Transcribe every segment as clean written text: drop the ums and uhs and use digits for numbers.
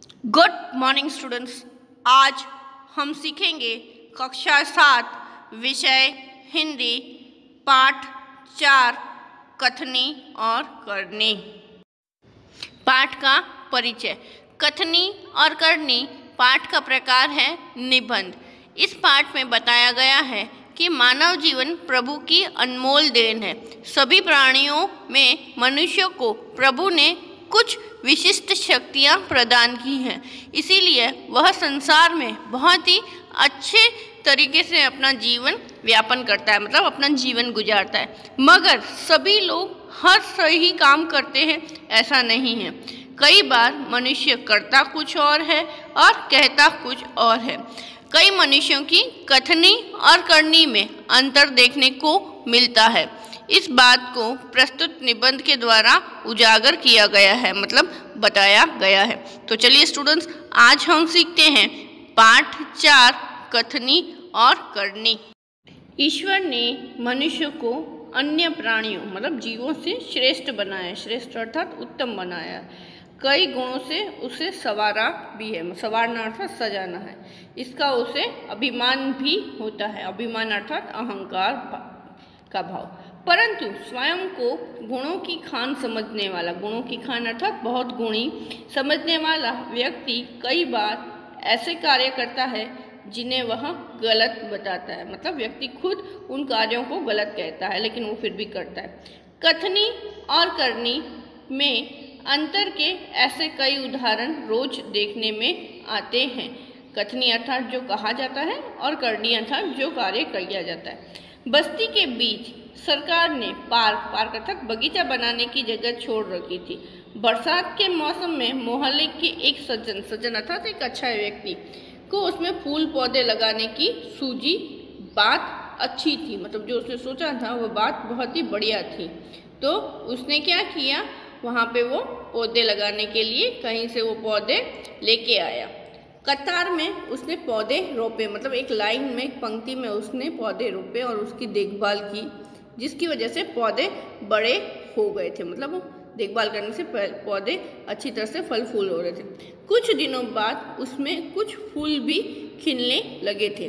Good morning students. आज हम सीखेंगे कक्षा 7 विषय हिंदी पाठ 4 कथनी और करनी। पाठ का परिचय। कथनी और करनी पाठ का प्रकार है निबंध। इस पाठ में बताया गया है कि मानव जीवन प्रभु की अनमोल देन है। सभी प्राणियों में मनुष्य को प्रभु ने कुछ विशिष्ट शक्तियाँ प्रदान की हैं, इसीलिए वह संसार में बहुत ही अच्छे तरीके से अपना जीवन व्यापन करता है, मतलब अपना जीवन गुजारता है। मगर सभी लोग हर सही काम करते हैं ऐसा नहीं है। कई बार मनुष्य करता कुछ और है और कहता कुछ और है। कई मनुष्यों की कथनी और करनी में अंतर देखने को मिलता है। इस बात को प्रस्तुत निबंध के द्वारा उजागर किया गया है, मतलब बताया गया है। तो चलिए स्टूडेंट्स, आज हम सीखते हैं पाठ 4 कथनी और करनी। ईश्वर ने मनुष्य को अन्य प्राणियों मतलब जीवों से श्रेष्ठ बनाया। श्रेष्ठ अर्थात उत्तम बनाया। कई गुणों से उसे संवारा भी है। संवारना अर्थात सजाना है। इसका उसे अभिमान भी होता है। अभिमान अर्थात अहंकार का भाव। परंतु स्वयं को गुणों की खान समझने वाला, गुणों की खान अर्थात बहुत गुणी समझने वाला व्यक्ति कई बार ऐसे कार्य करता है जिन्हें वह गलत बताता है। मतलब व्यक्ति खुद उन कार्यों को गलत कहता है लेकिन वो फिर भी करता है। कथनी और करनी में अंतर के ऐसे कई उदाहरण रोज देखने में आते हैं। कथनी अर्थात जो कहा जाता है और करनी अर्थात जो कार्य किया जाता है। बस्ती के बीच सरकार ने पार्क अर्थात बगीचा बनाने की जगह छोड़ रखी थी। बरसात के मौसम में मोहल्ले के एक सज्जन अर्थात एक अच्छा व्यक्ति को उसमें फूल पौधे लगाने की सूझी। बात अच्छी थी, मतलब जो उसने सोचा था वह बात बहुत ही बढ़िया थी। तो उसने क्या किया, वहाँ पे वो पौधे लगाने के लिए कहीं से वो पौधे लेके आया। कतार में उसने पौधे रोपे, मतलब एक लाइन में एक पंक्ति में उसने पौधे रोपे और उसकी देखभाल की, जिसकी वजह से पौधे बड़े हो गए थे। मतलब देखभाल करने से पौधे अच्छी तरह से फल फूल हो रहे थे। कुछ दिनों बाद उसमें कुछ फूल भी खिलने लगे थे।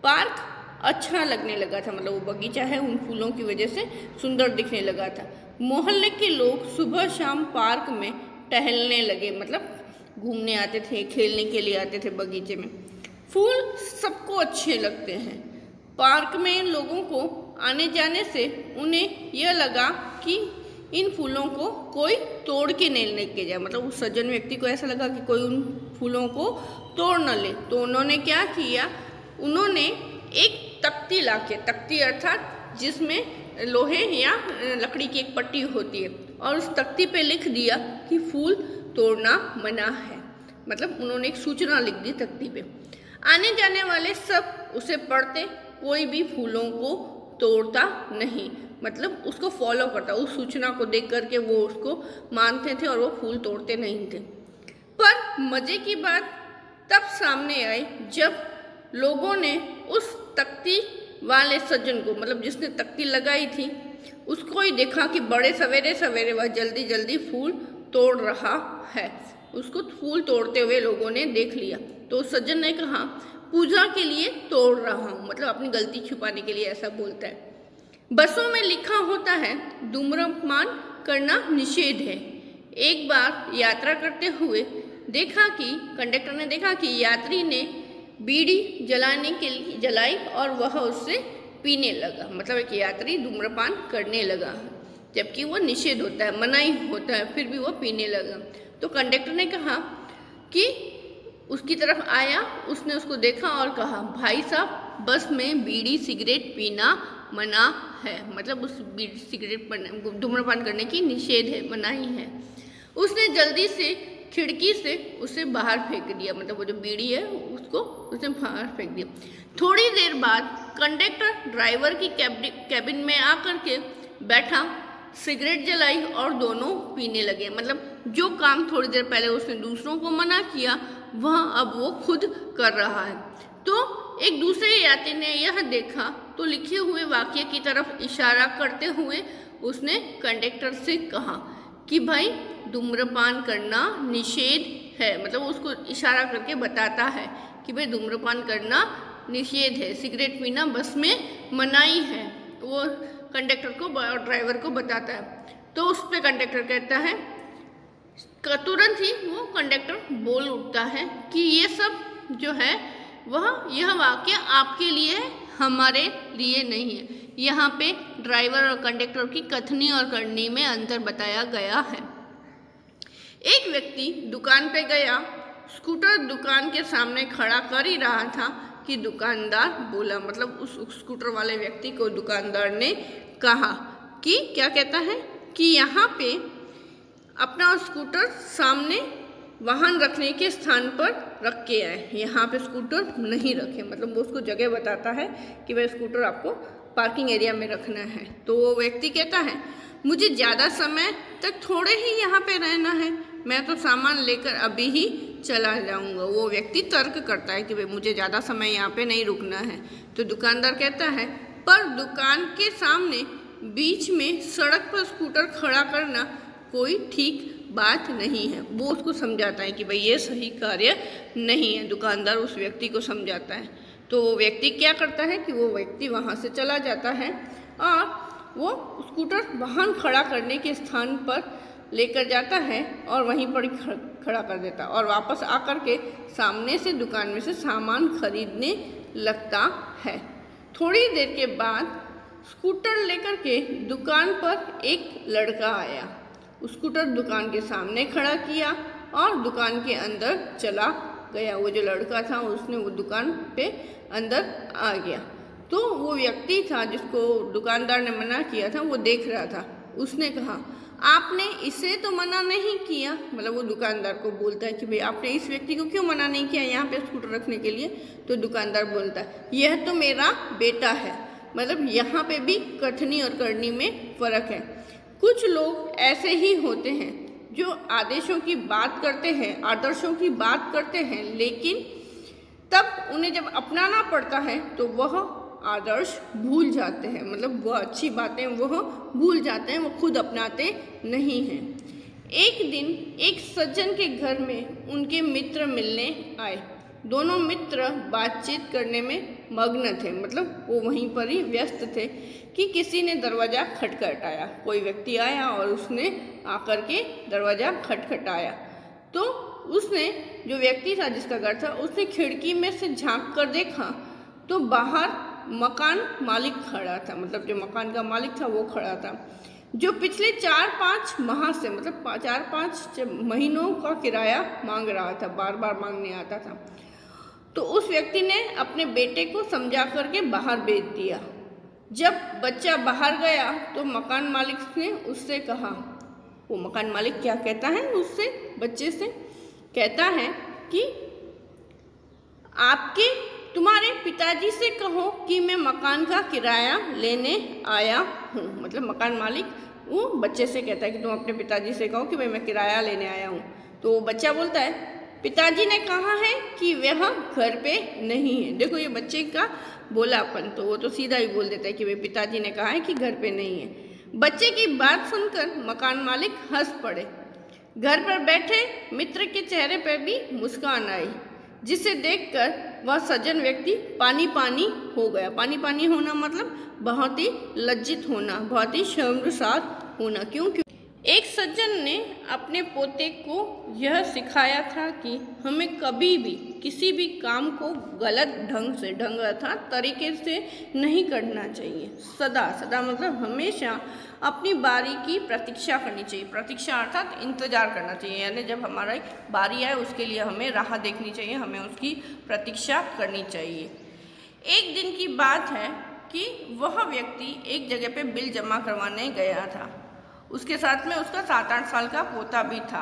पार्क अच्छा लगने लगा था, मतलब वो बगीचा है उन फूलों की वजह से सुंदर दिखने लगा था। मोहल्ले के लोग सुबह शाम पार्क में टहलने लगे, मतलब घूमने आते थे, खेलने के लिए आते थे बगीचे में। फूल सबको अच्छे लगते हैं। पार्क में लोगों को आने जाने से उन्हें यह लगा कि इन फूलों को कोई तोड़ के नहीं लेके जाए। मतलब उस सज्जन व्यक्ति को ऐसा लगा कि कोई उन फूलों को तोड़ न ले। तो उन्होंने क्या किया, उन्होंने एक तख्ती लाके, तख्ती अर्थात जिसमें लोहे या लकड़ी की एक पट्टी होती है, और उस तख्ती पे लिख दिया कि फूल तोड़ना मना है। मतलब उन्होंने एक सूचना लिख दी तख्ती पे। आने जाने वाले सब उसे पढ़ते, कोई भी फूलों को तोड़ता नहीं, मतलब उसको फॉलो करता। उस सूचना को देख करके वो उसको मानते थे और वो फूल तोड़ते नहीं थे। पर मजे की बात तब सामने आई जब लोगों ने उस तख्ती वाले सज्जन को, मतलब जिसने तख्ती लगाई थी, उसको ही देखा कि बड़े सवेरे सवेरे वह जल्दी जल्दी फूल तोड़ रहा है। उसको फूल तोड़ते हुए लोगों ने देख लिया। तो सज्जन ने कहा, पूजा के लिए तोड़ रहा हूँ, मतलब अपनी गलती छुपाने के लिए ऐसा बोलता है। बसों में लिखा होता है धूम्रपान करना निषेध है। एक बार यात्रा करते हुए देखा कि कंडक्टर ने देखा कि यात्री ने बीड़ी जलाने के लिए जलाई और वह उससे पीने लगा। मतलब एक यात्री धूम्रपान करने लगा, जबकि वो निषेध होता है, मनाही होता है, फिर भी वो पीने लगा। तो कंडक्टर ने कहा कि उसकी तरफ आया, उसने उसको देखा और कहा, भाई साहब बस में बीड़ी सिगरेट पीना मना है। मतलब उस बीड़ी सिगरेट धूम्रपान करने की निषेध है, मनाही है। उसने जल्दी से खिड़की से उसे बाहर फेंक दिया, मतलब वो जो बीड़ी है उसको उसने बाहर फेंक दिया। थोड़ी देर बाद कंडक्टर ड्राइवर की कैबिन में आकर के बैठा, सिगरेट जलाई और दोनों पीने लगे। मतलब जो काम थोड़ी देर पहले उसने दूसरों को मना किया वह अब वो खुद कर रहा है। तो एक दूसरे यात्री ने यह देखा तो लिखे हुए वाक्य की तरफ इशारा करते हुए उसने कंडक्टर से कहा कि भाई धूम्रपान करना निषेध है, मतलब उसको इशारा करके बताता है कि भाई धूम्रपान करना निषेध है, सिगरेट पीना बस में मनाही है। वो कंडक्टर को और ड्राइवर को बताता है। तो उस पर कंडक्टर कहता है, तुरंत ही वो कंडक्टर बोल उठता है कि ये सब जो है यह वाक्य आपके लिए है, हमारे लिए नहीं है। यहाँ पे ड्राइवर और कंडक्टर की कथनी और करनी में अंतर बताया गया है। एक व्यक्ति दुकान पे गया, स्कूटर दुकान के सामने खड़ा कर ही रहा था कि दुकानदार बोला, मतलब उस स्कूटर वाले व्यक्ति को दुकानदार ने कहा कि क्या कहता है कि यहाँ पे अपना स्कूटर सामने वाहन रखने के स्थान पर रख के आए, यहाँ पे स्कूटर नहीं रखे। मतलब वो उसको जगह बताता है कि वह स्कूटर आपको पार्किंग एरिया में रखना है। तो वो व्यक्ति कहता है, मुझे ज़्यादा समय तक थोड़े ही यहाँ पे रहना है, मैं तो सामान लेकर अभी ही चला जाऊँगा। वो व्यक्ति तर्क करता है कि भाई मुझे ज़्यादा समय यहाँ पे नहीं रुकना है। तो दुकानदार कहता है, पर दुकान के सामने बीच में सड़क पर स्कूटर खड़ा करना कोई ठीक बात नहीं है। वो उसको समझाता है कि भाई ये सही कार्य नहीं है। दुकानदार उस व्यक्ति को समझाता है। तो वो व्यक्ति क्या करता है कि वो व्यक्ति वहाँ से चला जाता है और वो स्कूटर वाहन खड़ा करने के स्थान पर लेकर जाता है और वहीं पर खड़ा कर देता और वापस आकर के सामने से दुकान में से सामान खरीदने लगता है। थोड़ी देर के बाद स्कूटर लेकर के दुकान पर एक लड़का आया। स्कूटर दुकान के सामने खड़ा किया और दुकान के अंदर चला गया। वो जो लड़का था उसने वो दुकान पे अंदर आ गया। तो वो व्यक्ति था जिसको दुकानदार ने मना किया था, वो देख रहा था। उसने कहा, आपने इसे तो मना नहीं किया। मतलब वो दुकानदार को बोलता है कि भाई आपने इस व्यक्ति को क्यों मना नहीं किया यहाँ पे स्कूटर रखने के लिए। तो दुकानदार बोलता है, यह तो मेरा बेटा है। मतलब यहाँ पे भी कथनी और करनी में फर्क है। कुछ लोग ऐसे ही होते हैं जो आदेशों की बात करते हैं, आदर्शों की बात करते हैं, लेकिन तब उन्हें जब अपनाना पड़ता है तो वह आदर्श भूल जाते हैं। मतलब वह अच्छी बातें वह भूल जाते हैं, वो खुद अपनाते नहीं हैं। एक दिन एक सज्जन के घर में उनके मित्र मिलने आए। दोनों मित्र बातचीत करने में मग्न थे, मतलब वो वहीं पर ही व्यस्त थे कि किसी ने दरवाज़ा खटखटाया। कोई व्यक्ति आया और उसने आकर के दरवाज़ा खटखटाया। तो उसने, जो व्यक्ति था जिसका घर था, उसने खिड़की में से झांक कर देखा तो बाहर मकान मालिक खड़ा था। मतलब जो मकान का मालिक था वो खड़ा था, जो पिछले 4-5 माह से, मतलब 4-5 महीनों का किराया मांग रहा था, बार बार मांगने आता था। तो उस व्यक्ति ने अपने बेटे को समझा करके बाहर भेज दिया। जब बच्चा बाहर गया तो मकान मालिक ने उससे कहा, वो मकान मालिक क्या कहता है उससे, बच्चे से कहता है कि तुम्हारे पिताजी से कहो कि मैं मकान का किराया लेने आया हूँ। मतलब मकान मालिक वो बच्चे से कहता है कि तुम अपने पिताजी से कहो कि भाई मैं किराया लेने आया हूँ। तो वो बच्चा बोलता है, पिताजी ने कहा है कि वह घर पे नहीं है। देखो ये बच्चे का बोलापन, तो वो तो सीधा ही बोल देता है कि भाई पिताजी ने कहा है कि घर पे नहीं है। बच्चे की बात सुनकर मकान मालिक हंस पड़े। घर पर बैठे मित्र के चेहरे पर भी मुस्कान आई, जिसे देखकर वह सज्जन व्यक्ति पानी पानी हो गया। पानी पानी होना मतलब बहुत ही लज्जित होना, बहुत ही शर्मसार होना। क्यों? एक सज्जन ने अपने पोते को यह सिखाया था कि हमें कभी भी किसी भी काम को गलत ढंग अर्थात तरीके से नहीं करना चाहिए। सदा मतलब हमेशा अपनी बारी की प्रतीक्षा करनी चाहिए। प्रतीक्षा अर्थात इंतजार करना चाहिए, यानी जब हमारी बारी आए उसके लिए हमें राह देखनी चाहिए, हमें उसकी प्रतीक्षा करनी चाहिए। एक दिन की बात है कि वह व्यक्ति एक जगह पे बिल जमा करवाने गया था। उसके साथ में उसका 7-8 साल का पोता भी था।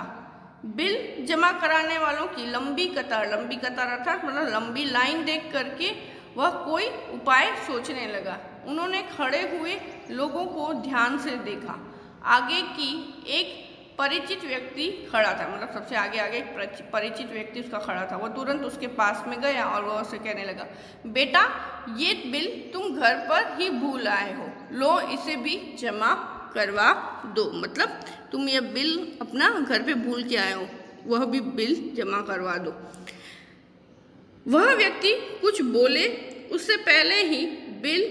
बिल जमा कराने वालों की लंबी कतार अर्थात मतलब लंबी लाइन देख करके वह कोई उपाय सोचने लगा। उन्होंने खड़े हुए लोगों को ध्यान से देखा। आगे की एक परिचित व्यक्ति खड़ा था, मतलब सबसे आगे एक परिचित व्यक्ति उसका खड़ा था। वो तुरंत उसके पास में गया और वह उससे कहने लगा, बेटा ये बिल तुम घर पर ही भूल आए हो, लो इसे भी जमा करवा दो। मतलब तुम ये बिल अपना घर पे भूल के आए हो, वह भी बिल जमा करवा दो। वह व्यक्ति कुछ बोले उससे पहले ही बिल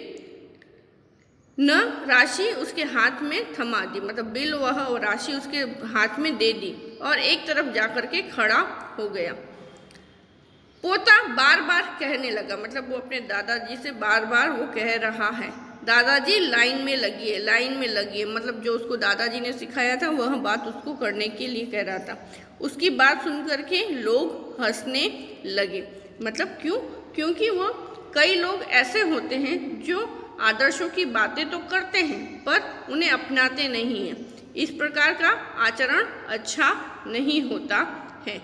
न राशि उसके हाथ में थमा दी, मतलब बिल वह राशि उसके हाथ में दे दी और एक तरफ जाकर के खड़ा हो गया। पोता बार बार कहने लगा, मतलब वो अपने दादाजी से बार बार वो कह रहा है, दादाजी लाइन में लगिए, लाइन में लगिए, मतलब जो उसको दादाजी ने सिखाया था वह बात उसको करने के लिए कह रहा था। उसकी बात सुन करके लोग हंसने लगे, मतलब क्यों? क्योंकि वो कई लोग ऐसे होते हैं जो आदर्शों की बातें तो करते हैं पर उन्हें अपनाते नहीं हैं। इस प्रकार का आचरण अच्छा नहीं होता है।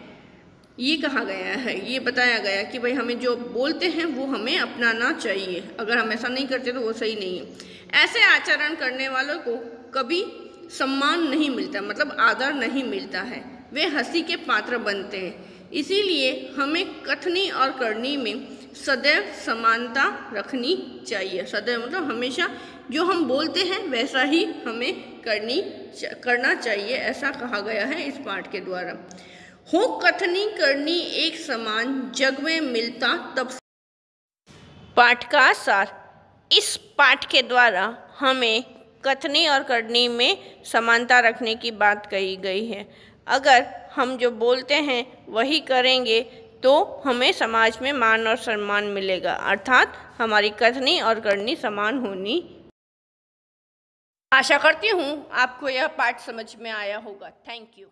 ये कहा गया है, ये बताया गया कि भाई हमें जो बोलते हैं वो हमें अपनाना चाहिए, अगर हम ऐसा नहीं करते तो वो सही नहीं है। ऐसे आचरण करने वालों को कभी सम्मान नहीं मिलता, मतलब आदर नहीं मिलता है, वे हंसी के पात्र बनते हैं। इसीलिए हमें कथनी और करनी में सदैव समानता रखनी चाहिए। सदैव मतलब हमेशा जो हम बोलते हैं वैसा ही हमें करना चाहिए, ऐसा कहा गया है इस पाठ के द्वारा। हो कथनी करनी एक समान, जग में मिलता तब। पाठ का सार, इस पाठ के द्वारा हमें कथनी और करनी में समानता रखने की बात कही गई है। अगर हम जो बोलते हैं वही करेंगे तो हमें समाज में मान और सम्मान मिलेगा, अर्थात हमारी कथनी और करनी समान होनी। आशा करती हूँ आपको यह पाठ समझ में आया होगा। Thank you.